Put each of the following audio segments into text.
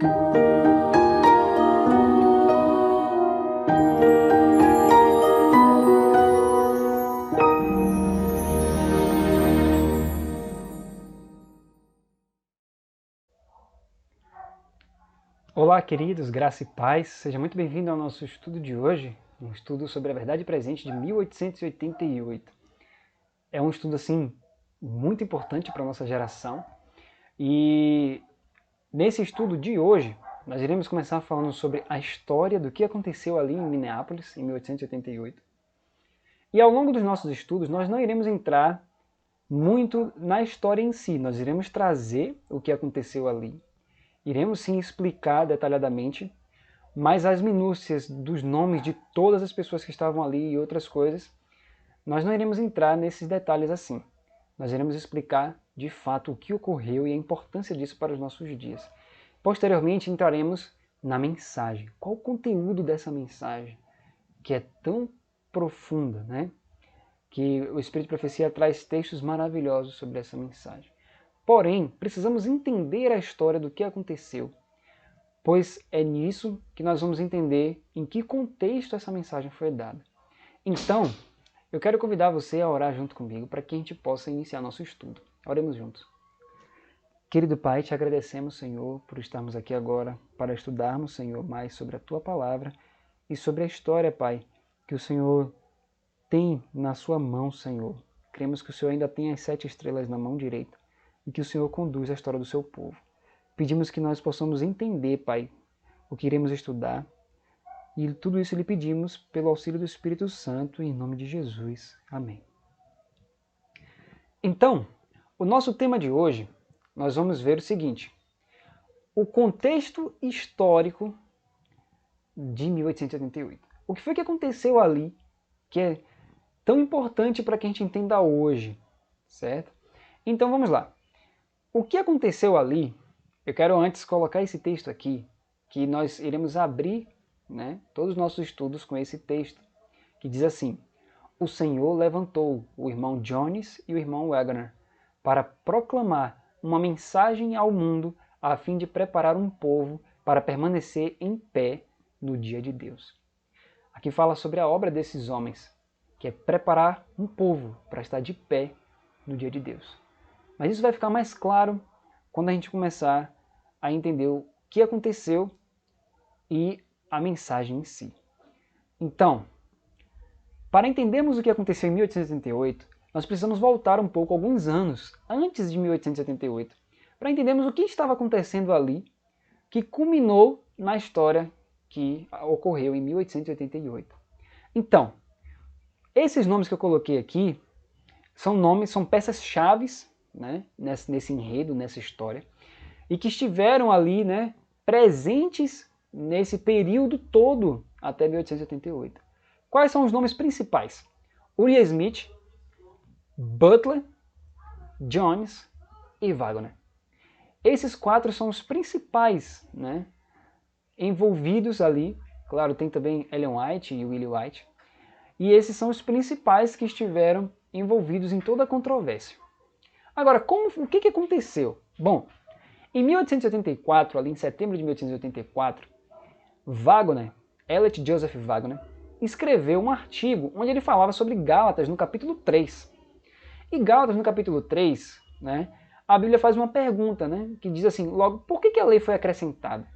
Olá, queridos, graça e paz. Seja muito bem-vindo ao nosso estudo de hoje, um estudo sobre a verdade presente de 1888. É um estudo, assim, muito importante para a nossa geração. E nesse estudo de hoje, nós iremos começar falando sobre a história do que aconteceu ali em Minneapolis, em 1888. E ao longo dos nossos estudos, nós não iremos entrar muito na história em si, nós iremos trazer o que aconteceu ali. Iremos sim explicar detalhadamente, mas as minúcias dos nomes de todas as pessoas que estavam ali e outras coisas, nós não iremos entrar nesses detalhes assim. Nós iremos explicar de fato o que ocorreu e a importância disso para os nossos dias. Posteriormente entraremos na mensagem. Qual o conteúdo dessa mensagem, que é tão profunda, né? Que o Espírito de Profecia traz textos maravilhosos sobre essa mensagem. Porém, precisamos entender a história do que aconteceu, pois é nisso que nós vamos entender em que contexto essa mensagem foi dada. Então, eu quero convidar você a orar junto comigo para que a gente possa iniciar nosso estudo. Oremos juntos. Querido Pai, te agradecemos, Senhor, por estarmos aqui agora para estudarmos, Senhor, mais sobre a Tua Palavra e sobre a história, Pai, que o Senhor tem na sua mão, Senhor. Cremos que o Senhor ainda tem as 7 estrelas na mão direita e que o Senhor conduz a história do seu povo. Pedimos que nós possamos entender, Pai, o que iremos estudar, e tudo isso lhe pedimos pelo auxílio do Espírito Santo, em nome de Jesus. Amém. Então, o nosso tema de hoje, nós vamos ver o seguinte: o contexto histórico de 1888. O que foi que aconteceu ali que é tão importante para que a gente entenda hoje, certo? Então vamos lá. O que aconteceu ali, eu quero antes colocar esse texto aqui, que nós iremos abrir, né, todos os nossos estudos com esse texto, que diz assim: o Senhor levantou o irmão Jones e o irmão Wagner para proclamar uma mensagem ao mundo a fim de preparar um povo para permanecer em pé no dia de Deus. Aqui fala sobre a obra desses homens, que é preparar um povo para estar de pé no dia de Deus. Mas isso vai ficar mais claro quando a gente começar a entender o que aconteceu e a mensagem em si. Então, para entendermos o que aconteceu em 1888, nós precisamos voltar um pouco, alguns anos antes de 1888, para entendermos o que estava acontecendo ali, que culminou na história que ocorreu em 1888. Então, esses nomes que eu coloquei aqui são peças-chave, né, nesse enredo, nessa história, e que estiveram ali, né, presentes nesse período todo até 1888. Quais são os nomes principais? Uriah Smith, Butler, Jones e Wagner. Esses 4 são os principais, né, envolvidos ali. Claro, tem também Ellen White e Willie White. E esses são os principais que estiveram envolvidos em toda a controvérsia. Agora, o que aconteceu? Bom, em 1884, ali em setembro de 1884, Wagner, Elliot Joseph Wagner, escreveu um artigo onde ele falava sobre Gálatas no capítulo 3. E Gálatas no capítulo 3, né, a Bíblia faz uma pergunta, né, que diz assim, logo, por que a lei foi acrescentada?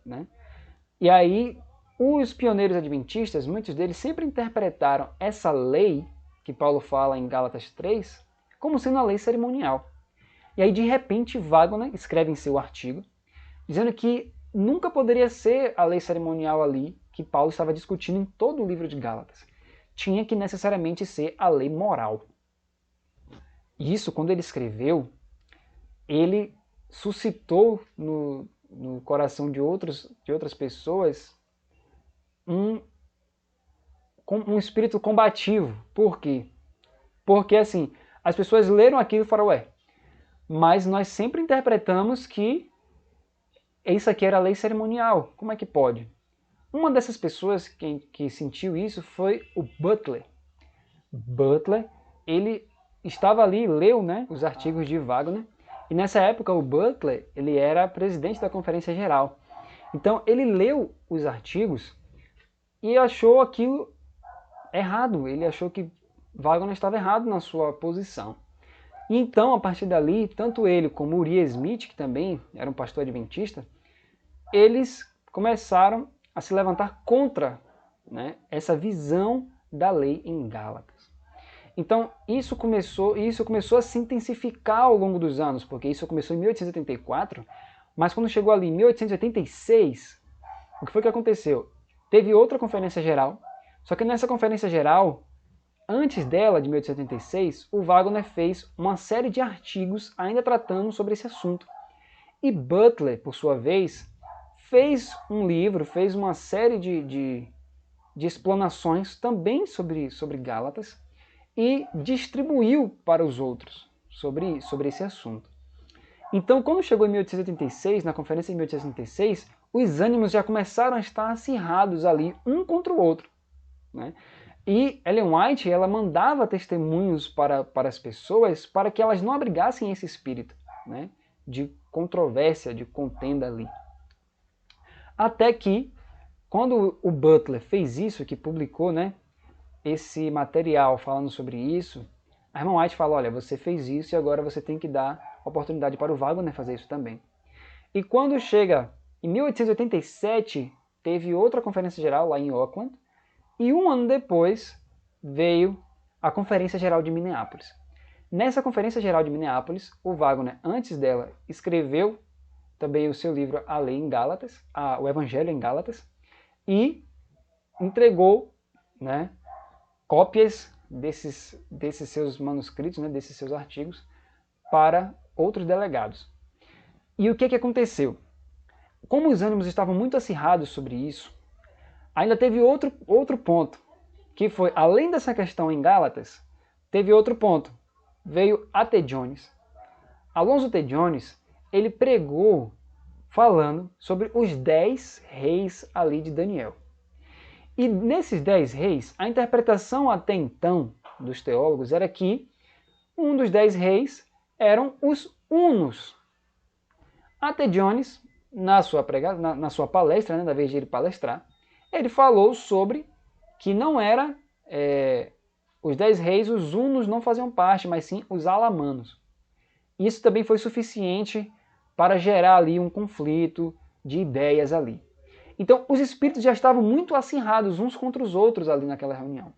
Né? E aí, os pioneiros adventistas, muitos deles sempre interpretaram essa lei, que Paulo fala em Gálatas 3, como sendo a lei cerimonial. E aí, de repente, Wagner escreve em seu artigo, dizendo que nunca poderia ser a lei cerimonial ali que Paulo estava discutindo em todo o livro de Gálatas. Tinha que necessariamente ser a lei moral. E isso, quando ele escreveu, ele suscitou no coração de outras pessoas um espírito combativo. Por quê? Porque assim, as pessoas leram aquilo e falaram, ué, mas nós sempre interpretamos que isso aqui era lei cerimonial. Como é que pode? Uma dessas pessoas que sentiu isso foi o Butler. Butler, ele estava ali, leu, né, os artigos de Wagner, e nessa época o Butler ele era presidente da Conferência Geral. Então ele leu os artigos e achou aquilo errado, ele achou que Wagner estava errado na sua posição. E então, a partir dali, tanto ele como Uriah Smith, que também era um pastor adventista, eles começaram a se levantar contra, né, essa visão da lei em Gálatas. Então, isso começou a se intensificar ao longo dos anos, porque isso começou em 1884, mas quando chegou ali em 1886, o que foi que aconteceu? Teve outra conferência geral, só que nessa conferência geral, antes dela, de 1886, o Wagner fez uma série de artigos ainda tratando sobre esse assunto. E Butler, por sua vez, fez um livro, fez uma série de explanações também sobre Gálatas e distribuiu para os outros sobre esse assunto. Então, quando chegou em 1886, na conferência de 1886, os ânimos já começaram a estar acirrados ali, um contra o outro, né? E Ellen White, ela mandava testemunhos para as pessoas para que elas não abrigassem esse espírito, né, de controvérsia, de contenda ali. Até que, quando o Butler fez isso, que publicou, né, esse material falando sobre isso, a irmã White falou, olha, você fez isso e agora você tem que dar oportunidade para o Wagner fazer isso também. E quando chega em 1887, teve outra conferência geral lá em Auckland, e um ano depois veio a Conferência Geral de Minneapolis. Nessa Conferência Geral de Minneapolis, o Wagner, antes dela, escreveu também o seu livro A Lei em Gálatas, o Evangelho em Gálatas, e entregou, né, cópias desses seus manuscritos, né, desses seus artigos, para outros delegados. E o que aconteceu? Como os ânimos estavam muito acirrados sobre isso, ainda teve outro ponto, que foi, além dessa questão em Gálatas, teve outro ponto. Veio A.T. Jones. Alonzo T. Jones, ele pregou falando sobre os 10 reis ali de Daniel. E nesses 10 reis, a interpretação até então dos teólogos era que um dos 10 reis eram os hunos. A.T. Jones, na sua palestra, né, da vez de ele palestrar, ele falou sobre que não era os 10 reis, os hunos não faziam parte, mas sim os alamanos. Isso também foi suficiente para gerar ali um conflito de ideias ali. Então, os espíritos já estavam muito acirrados uns contra os outros ali naquela reunião.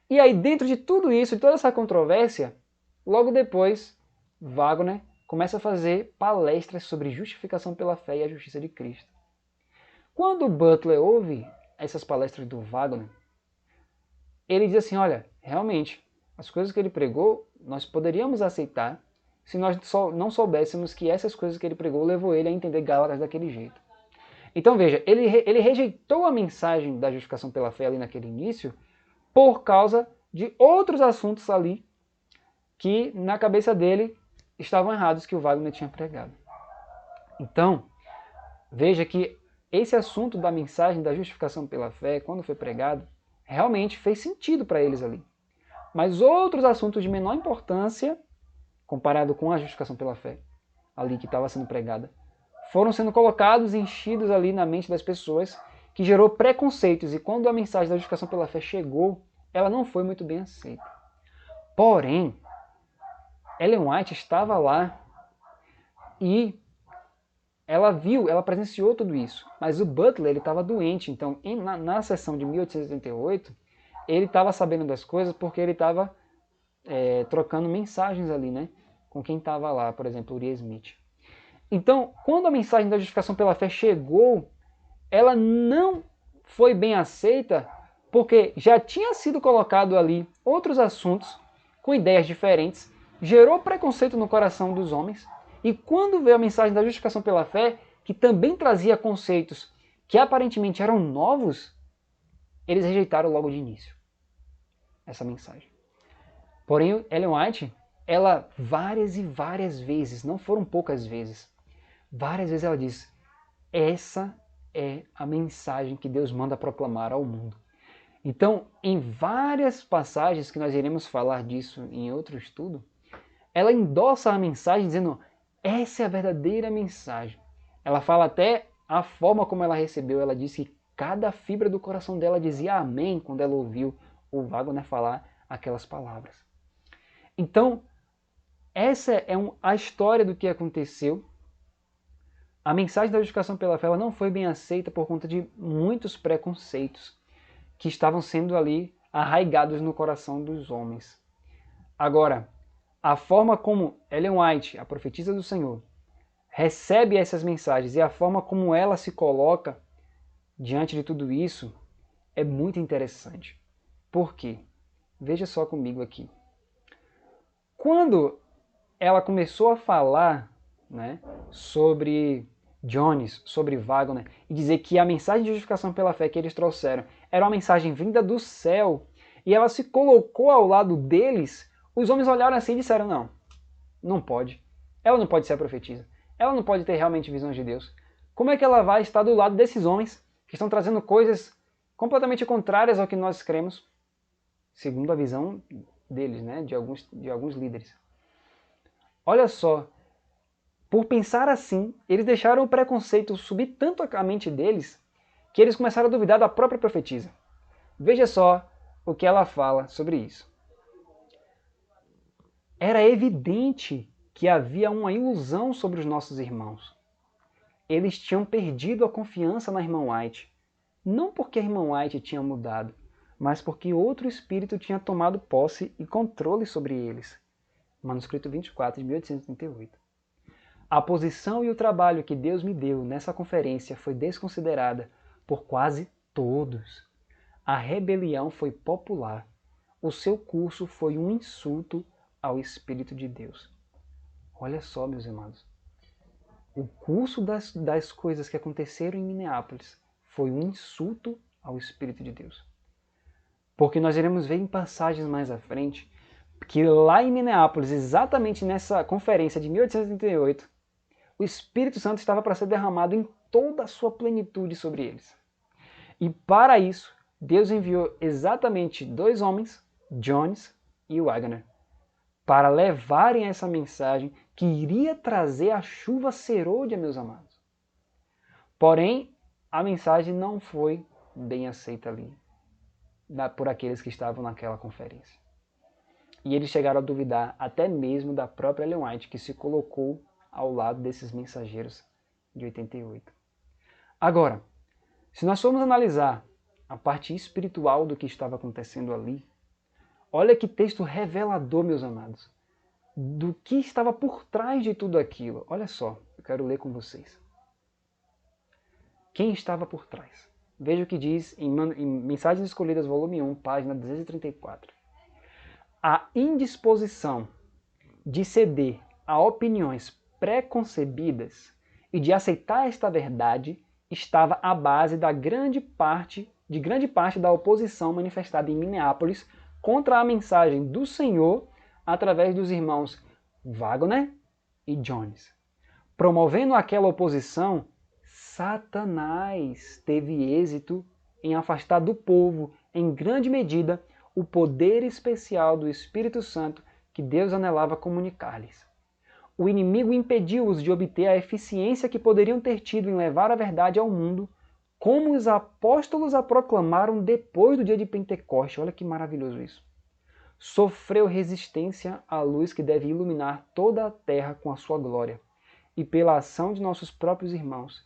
E aí, dentro de tudo isso, de toda essa controvérsia, logo depois, Wagner começa a fazer palestras sobre justificação pela fé e a justiça de Cristo. Quando Butler ouve essas palestras do Wagner, ele diz assim, olha, realmente, as coisas que ele pregou, nós poderíamos aceitar se nós não soubéssemos que essas coisas que ele pregou levou ele a entender Gálatas daquele jeito. Então veja, ele rejeitou a mensagem da justificação pela fé ali naquele início por causa de outros assuntos ali que na cabeça dele estavam errados que o Wagner tinha pregado. Então, veja que esse assunto da mensagem da justificação pela fé, quando foi pregado, realmente fez sentido para eles ali. Mas outros assuntos de menor importância, comparado com a justificação pela fé, ali que estava sendo pregada, foram sendo colocados e enchidos ali na mente das pessoas, que gerou preconceitos, e quando a mensagem da justificação pela fé chegou, ela não foi muito bem aceita. Porém, Ellen White estava lá e ela viu, ela presenciou tudo isso, mas o Butler ele estava doente, então na sessão de 1888, ele estava sabendo das coisas porque ele estava trocando mensagens ali, né, com quem estava lá, por exemplo, Uriah Smith. Então, quando a mensagem da justificação pela fé chegou, ela não foi bem aceita porque já tinha sido colocado ali outros assuntos com ideias diferentes, gerou preconceito no coração dos homens, e quando veio a mensagem da justificação pela fé, que também trazia conceitos que aparentemente eram novos, eles rejeitaram logo de início essa mensagem. Porém, Ellen White, ela várias e várias vezes, não foram poucas vezes, várias vezes ela diz, essa é a mensagem que Deus manda proclamar ao mundo. Então, em várias passagens que nós iremos falar disso em outro estudo, ela endossa a mensagem dizendo, essa é a verdadeira mensagem. Ela fala até a forma como ela recebeu, ela disse que cada fibra do coração dela dizia amém quando ela ouviu o Wagner falar aquelas palavras. Então, essa é a história do que aconteceu. A mensagem da justificação pela fé ela não foi bem aceita por conta de muitos preconceitos que estavam sendo ali arraigados no coração dos homens. Agora, a forma como Ellen White, a profetisa do Senhor, recebe essas mensagens e a forma como ela se coloca diante de tudo isso é muito interessante. Por quê? Veja só comigo aqui. Quando ela começou a falar, né, sobre Jones, sobre Wagner, e dizer que a mensagem de justificação pela fé que eles trouxeram era uma mensagem vinda do céu, e ela se colocou ao lado deles, os homens olharam assim e disseram, não, não pode. Ela não pode ser a profetisa. Ela não pode ter realmente visões de Deus. Como é que ela vai estar do lado desses homens que estão trazendo coisas completamente contrárias ao que nós cremos, segundo a visão deles, né, de alguns líderes. Olha só, por pensar assim, eles deixaram o preconceito subir tanto a mente deles que eles começaram a duvidar da própria profetisa. Veja só o que ela fala sobre isso. Era evidente que havia uma ilusão sobre os nossos irmãos. Eles tinham perdido a confiança na irmã White, não porque a irmã White tinha mudado, mas porque outro espírito tinha tomado posse e controle sobre eles. Manuscrito 24, de 1838. A posição e o trabalho que Deus me deu nessa conferência foi desconsiderada por quase todos. A rebelião foi popular. O seu curso foi um insulto ao Espírito de Deus. Olha só, meus amados. O curso das coisas que aconteceram em Minneapolis foi um insulto ao Espírito de Deus. Porque nós iremos ver em passagens mais à frente que lá em Minneapolis, exatamente nessa conferência de 1838, o Espírito Santo estava para ser derramado em toda a sua plenitude sobre eles. E para isso, Deus enviou exatamente 2 homens, Jones e Wagner, para levarem essa mensagem que iria trazer a chuva serôdia, meus amados. Porém, a mensagem não foi bem aceita ali, por aqueles que estavam naquela conferência. E eles chegaram a duvidar até mesmo da própria Ellen White, que se colocou ao lado desses mensageiros de 88. Agora, se nós formos analisar a parte espiritual do que estava acontecendo ali, olha que texto revelador, meus amados, do que estava por trás de tudo aquilo. Olha só, eu quero ler com vocês. Quem estava por trás? Veja o que diz em Mensagens Escolhidas, volume 1, página 234. A indisposição de ceder a opiniões preconcebidas e de aceitar esta verdade estava à base de grande parte da oposição manifestada em Minneapolis contra a mensagem do Senhor através dos irmãos Wagner e Jones. Promovendo aquela oposição, Satanás teve êxito em afastar do povo, em grande medida, o poder especial do Espírito Santo que Deus anelava comunicar-lhes. O inimigo impediu-os de obter a eficiência que poderiam ter tido em levar a verdade ao mundo, como os apóstolos a proclamaram depois do dia de Pentecoste. Olha que maravilhoso isso. Sofreu resistência à luz que deve iluminar toda a terra com a sua glória, e pela ação de nossos próprios irmãos,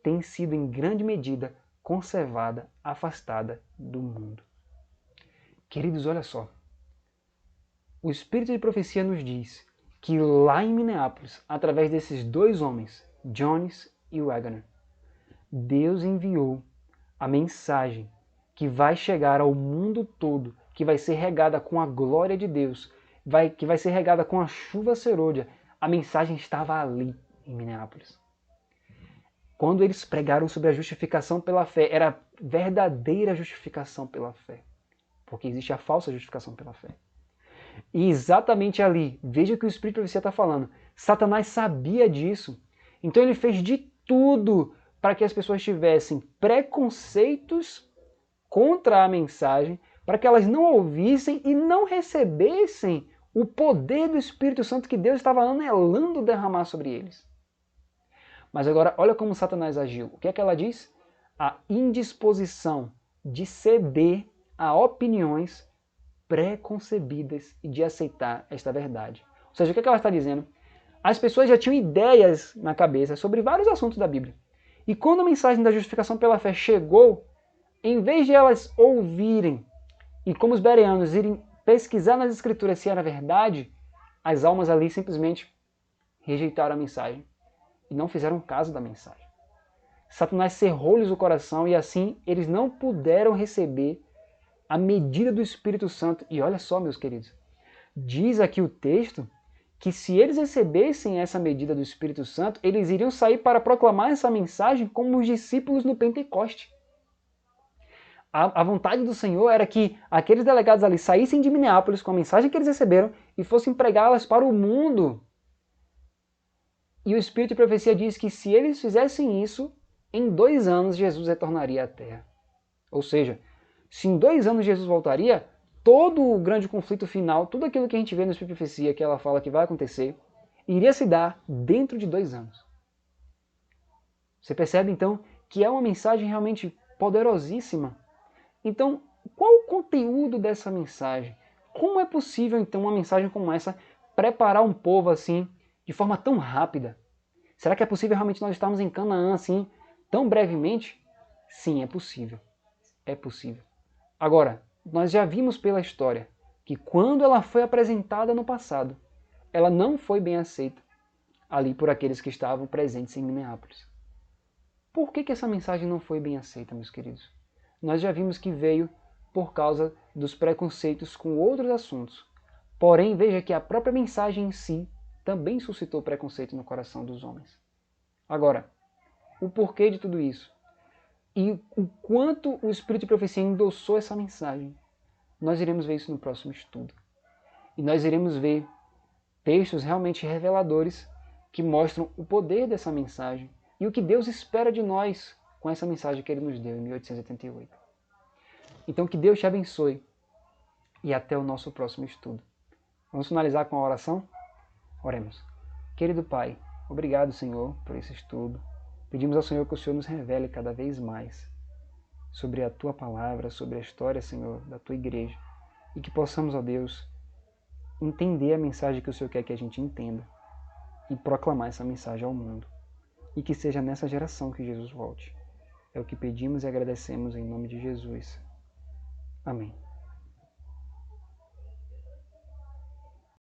tem sido em grande medida conservada, afastada do mundo. Queridos, olha só. O Espírito de Profecia nos diz que lá em Minneapolis, através desses 2 homens, Jones e Wagner, Deus enviou a mensagem que vai chegar ao mundo todo, que vai ser regada com a glória de Deus, que vai ser regada com a chuva serôdia. A mensagem estava ali em Minneapolis. Quando eles pregaram sobre a justificação pela fé, era a verdadeira justificação pela fé. Porque existe a falsa justificação pela fé. E exatamente ali, veja o que o Espírito de Profecia está falando. Satanás sabia disso. Então ele fez de tudo para que as pessoas tivessem preconceitos contra a mensagem, para que elas não ouvissem e não recebessem o poder do Espírito Santo que Deus estava anelando derramar sobre eles. Mas agora, olha como Satanás agiu. O que é que ela diz? A indisposição de ceder a opiniões preconcebidas e de aceitar esta verdade. Ou seja, o que é que ela está dizendo? As pessoas já tinham ideias na cabeça sobre vários assuntos da Bíblia. E quando a mensagem da justificação pela fé chegou, em vez de elas ouvirem e como os bereanos irem pesquisar nas escrituras se era verdade, as almas ali simplesmente rejeitaram a mensagem e não fizeram caso da mensagem. Satanás cerrou-lhes o coração e assim eles não puderam receber a medida do Espírito Santo. E olha só, meus queridos, diz aqui o texto que se eles recebessem essa medida do Espírito Santo, eles iriam sair para proclamar essa mensagem como os discípulos no Pentecoste. A vontade do Senhor era que aqueles delegados ali saíssem de Minneapolis com a mensagem que eles receberam e fossem pregá-las para o mundo. E o Espírito de Profecia diz que se eles fizessem isso, em 2 anos Jesus retornaria à Terra. Ou seja, se em 2 anos Jesus voltaria, todo o grande conflito final, tudo aquilo que a gente vê no Espírito de Profecia que ela fala que vai acontecer, iria se dar dentro de 2 anos. Você percebe então que é uma mensagem realmente poderosíssima. Então, qual o conteúdo dessa mensagem? Como é possível, então, uma mensagem como essa preparar um povo assim, de forma tão rápida? Será que é possível realmente nós estarmos em Canaã assim, tão brevemente? Sim, é possível. É possível. Agora, nós já vimos pela história que quando ela foi apresentada no passado, ela não foi bem aceita ali por aqueles que estavam presentes em Minneapolis. Por que essa mensagem não foi bem aceita, meus queridos? Nós já vimos que veio por causa dos preconceitos com outros assuntos. Porém, veja que a própria mensagem em si também suscitou preconceito no coração dos homens. Agora, o porquê de tudo isso e o quanto o Espírito de Profecia endossou essa mensagem, nós iremos ver isso no próximo estudo. E nós iremos ver textos realmente reveladores que mostram o poder dessa mensagem e o que Deus espera de nós com essa mensagem que Ele nos deu em 1888. Então que Deus te abençoe e até o nosso próximo estudo. Vamos finalizar com a oração? Oremos. Querido Pai, obrigado, Senhor, por esse estudo. Pedimos ao Senhor que o Senhor nos revele cada vez mais sobre a Tua palavra, sobre a história, Senhor, da Tua igreja. E que possamos, ó Deus, entender a mensagem que o Senhor quer que a gente entenda e proclamar essa mensagem ao mundo. E que seja nessa geração que Jesus volte. É o que pedimos e agradecemos em nome de Jesus. Amém.